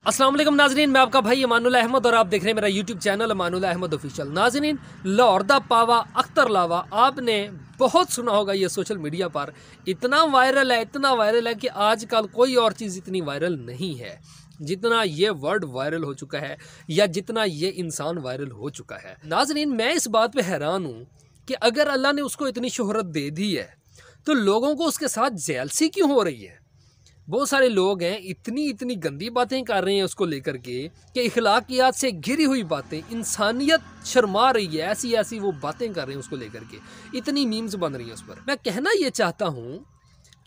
अस्सलाम वालेकुम नाजरीन, मैं आपका भाई अमानुल अहमद और आप देख रहे हैं मेरा यूट्यूब चैनल अमानुल अहमद ऑफिशियल। नाजरीन, लाहौर दा पावा अख्तर लावा आपने बहुत सुना होगा, ये सोशल मीडिया पर इतना वायरल है कि आजकल कोई और चीज़ इतनी वायरल नहीं है जितना ये वर्ड वायरल हो चुका है या जितना ये इंसान वायरल हो चुका है। नाजरीन, मैं इस बात पर हैरान हूँ कि अगर अल्लाह ने उसको इतनी शोहरत दे दी है तो लोगों को उसके साथ जेलसी क्यों हो रही है। बहुत सारे लोग हैं इतनी गंदी बातें कर रहे हैं उसको लेकर के कि इखलाकियात से घिरी हुई बातें, इंसानियत शर्मा रही है, ऐसी ऐसी वो बातें कर रहे हैं उसको लेकर के, इतनी मीम्स बन रही हैं उस पर। मैं कहना ये चाहता हूँ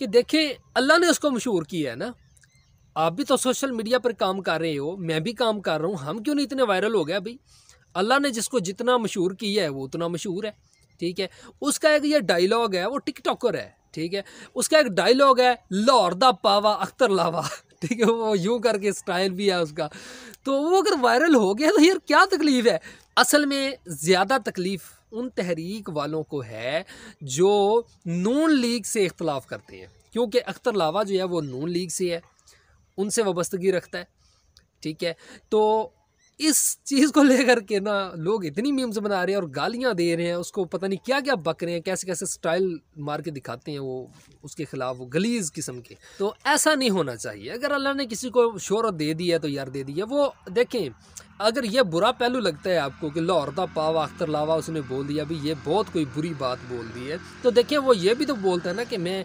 कि देखें, अल्लाह ने उसको मशहूर किया है ना, आप भी तो सोशल मीडिया पर काम कर रहे हो, मैं भी काम कर रहा हूँ, हम क्यों नहीं इतने वायरल हो गया भाई। अल्लाह ने जिसको जितना मशहूर किया है वो उतना मशहूर है, ठीक है। उसका एक ये डायलॉग है, वो टिकटॉकर है, ठीक है। उसका एक डायलॉग है, लाहौर दा पावा अख्तर लावा, ठीक है। वो यूं करके स्टाइल भी है उसका, तो वो अगर वायरल हो गया तो यार क्या तकलीफ है। असल में ज़्यादा तकलीफ उन तहरीक वालों को है जो नून लीग से इख्तलाफ करते हैं, क्योंकि अख्तर लावा जो है वो नून लीग से है, उनसे वाबस्तगी रखता है, ठीक है। तो इस चीज़ को लेकर के ना लोग इतनी मीम्स बना रहे हैं और गालियां दे रहे हैं उसको, पता नहीं क्या क्या बक रहे हैं, कैसे कैसे स्टाइल मार के दिखाते हैं वो उसके खिलाफ, वो गलीज किस्म के। तो ऐसा नहीं होना चाहिए। अगर अल्लाह ने किसी को शोहरत दे दी है तो यार दे दी है। वो देखें, अगर ये बुरा पहलू लगता है आपको कि लाहौर दा पावा अख्तर लावा उसने बोल दिया भी, ये बहुत कोई बुरी बात बोल दी है, तो देखिए वो ये भी तो बोलता है ना कि मैं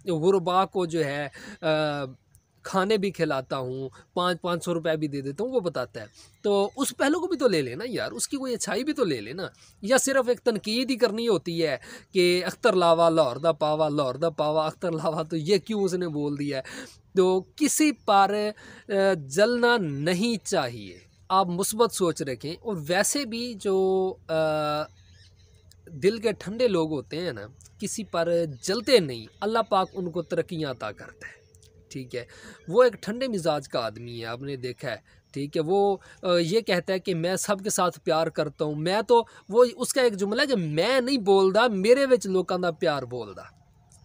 गुरबा को जो है खाने भी खिलाता हूँ, 500 रुपये भी दे देता हूँ, वो बताता है। तो उस पहलू को भी तो ले लेना यार, उसकी कोई अच्छाई भी तो ले लेना। या सिर्फ एक तनकीद ही करनी होती है कि अख्तर लावा लाहौर दा पावा अख्तर लावा, तो ये क्यों उसने बोल दिया है। तो किसी पर जलना नहीं चाहिए, आप मुस्बत सोच रखें। और वैसे भी जो दिल के ठंडे लोग होते हैं ना, किसी पर जलते नहीं, अल्लाह पाक उनको तरक्कियाँ अता करता है, ठीक है। वो एक ठंडे मिजाज का आदमी है, आपने देखा है, ठीक है। वो ये कहता है कि मैं सबके साथ प्यार करता हूँ, मैं तो वो उसका एक जुमला है कि मैं नहीं बोलदा, मेरे विच लोकां दा प्यार बोलदा,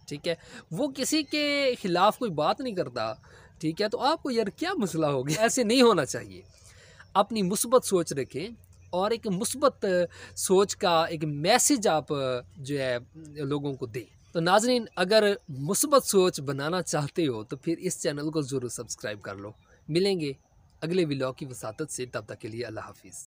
ठीक है। वो किसी के खिलाफ कोई बात नहीं करता, ठीक है। तो आपको यार क्या मसला हो गया, ऐसे नहीं होना चाहिए। अपनी मुस्बत सोच रखें और एक मुस्बत सोच का एक मैसेज आप जो है लोगों को दें। तो नाजरीन, अगर मुस्बत सोच बनाना चाहते हो तो फिर इस चैनल को ज़रूर सब्सक्राइब कर लो। मिलेंगे अगले व्लॉग की वसातत से, तब तक के लिए अल्लाह हाफिज़।